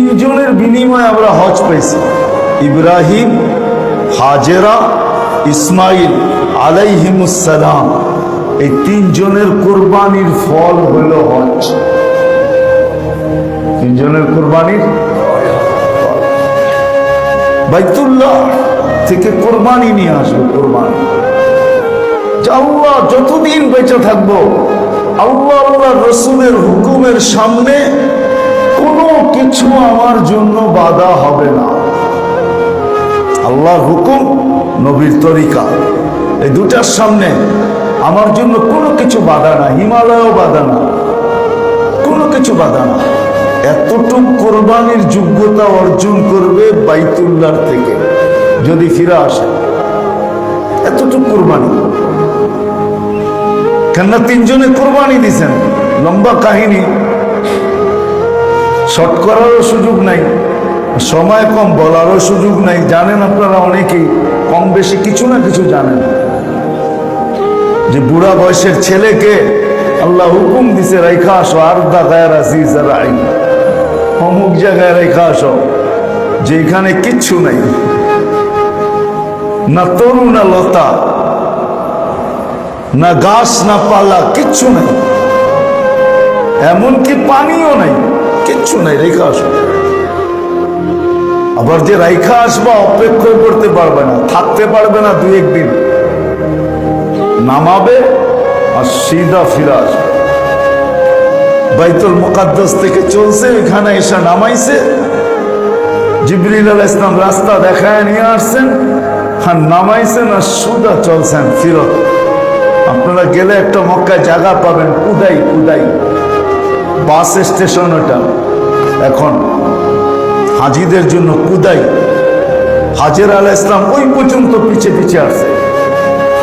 তিনজনের বিনিময়ে আমরা হজ পাইছি, ইব্রাহিম, হাজেরা, ইসমাইল আলাইহিমুসসালাম। এই তিনজনের কোরবানির ফল হইল হজ। তিনজনের কোরবানির বাইতুল্লাহ থেকে কোরবানি নিয়ে আসবে। কোরবানি আল্লাহ যতদিন বেঁচে থাকবো, আল্লাহ আল্লাহ রসুলের হুকুমের সামনে কোনো কিছু আমার জন্য বাধা হবে না। আল্লাহর হুকুম, নবীর তরিকা, এই দুটার সামনে আমার জন্য কোনো কিছু বাধা না। হিমালয়ও বাধা না, কোনো কিছু বাধা না। এতটুক কোরবানির যোগ্যতা অর্জন করবে বাইতুল্লাহ থেকে যদি ফিরে আসে, এতটুক কোরবানি। কেননা তিনজনে কোরবানি দিছেন। লম্বা কাহিনী, শর্ট করারও সুযোগ নাই, সময় কম, বলারও সুযোগ নাই। জানেন আপনারা অনেকেই কম বেশি কিছু না কিছু জানেন যে বুড়া বয়সের ছেলেকে আল্লাহ হুকুম দিছে রাইখা আসো, আরদা গায়রা জিজারাইন, অমুক জায়গায় রেখা আসো যেখানে কিচ্ছু নাই, না তরু না লতা, না গাছ না পালা, কিচ্ছু নাই, এমনকি পানিও নাই, কিচ্ছু নাই, রেখা আসো। আবার যে রাইখা আসবা অপেক্ষা করতে পারবে না, থাকতে পারবে না, দুই একদিন নামাবে আর সিধা ফিরে আসবে। বাইতুল মুকাদ্দাস থেকে চলছে, এখানে এসে নামাইছে। জিবরিল আলাইহিস সালাম রাস্তা দেখায় নিয়ে আসছেন, আর নামাইছেন আর সুদা চলছেন ফিরত। আপনারা গেলে একটা মক্কায় জায়গা পাবেন, কুদাই কুদাই বাস স্টেশন, ওটা এখন হাজিদের জন্য কুদাই। হাজের আলাইহিস সালাম ওই পর্যন্ত পিছে পিছে আসছে।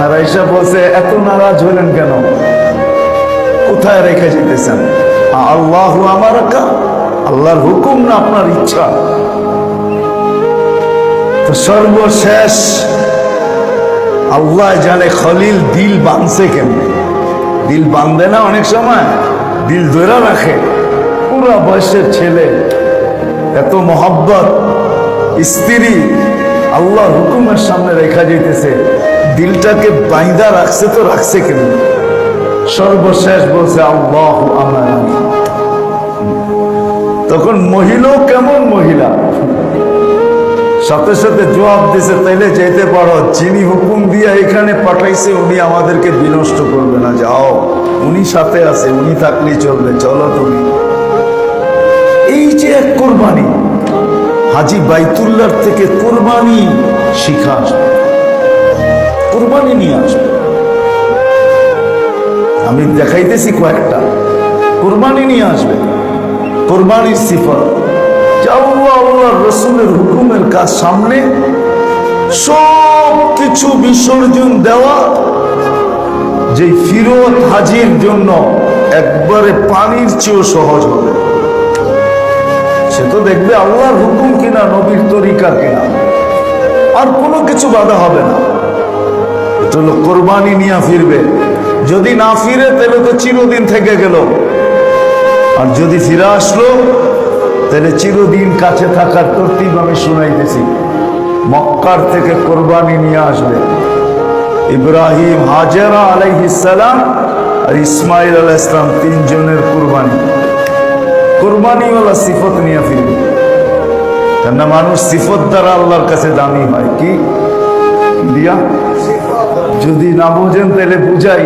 আর আয়েশা বলছে, এত নারাজ হলেন কেন? কোথায় রেখে যেতেছেন? আল্লাহু আমারাকা, আল্লাহর হুকুম না আপনার ইচ্ছা? তো সর্বশেষ আল্লাহ জানে খলিল দিল বাঁধছে কেমনে। দিল বাঁধে না অনেক সময়, দিল ধরে রাখে। পুরা বয়সের ছেলে, এত মহব্বত, স্ত্রী আল্লাহর হুকুমের সামনে রেখা যেতেছে, দিলটাকে বাইন্দা রাখছে। তো রাখছে কেমনে? সর্বশেষ বলছে আল্লাহু আমারানি। তখন মহিলাও কেমন মহিলা, সাথে সাথে জবাব দিছে, তাইলে যেতে পারো, যিনি হুকুম দিয়া এখানে পাঠাইছে উনি আমাদেরকে বিনষ্ট করবে না, যাও, উনি সাথে আছে, উনি থাকলেই চলবে, চলো তুমি। এই যে এক কোরবানি, হাজি বাইতুল্লাহ থেকে কোরবানি শিখা আসবে, কোরবানি নিয়ে আসবে। আমি দেখাইতেছি কয়েকটা, কোরবানি নিয়ে আসবে। কোরবানির সিফত, আল্লাহ আল্লাহ রসুলের হুকুমের কাজ সামনে সব কিছু বিসর্জন দেওয়া, যে ফিরত হাজির জন্য একবারে পানির চেয়েও সহজ হবে। সে তো দেখবে আল্লাহর হুকুম কিনা, নবীর তরিকা কিনা, আর কোনো কিছু বাধা হবে না। এটা হলো কোরবানি নিয়ে ফিরবে। যদি না ফিরে তাহলে তো চিরদিন থেকে গেল, আর যদি ফিরে আসলো তাহলে চিরদিন কাছে থাকার তরতিব আমি শুনাইতেছি। মক্কার থেকে কোরবানি নিয়ে আসবে ইব্রাহিম, হাজেরা আলাইহিস সালাম আর ইসমাইল আলাইহিস সালাম, তিনজনের কোরবানি। কোরবানিওয়ালা সিফত নিয়ে ফিরবে। কেননা মানুষ সিফত দ্বারা আল্লাহর কাছে দামি হয়। কি দিয়া? যদি না বোঝেন তাহলে বুঝাই।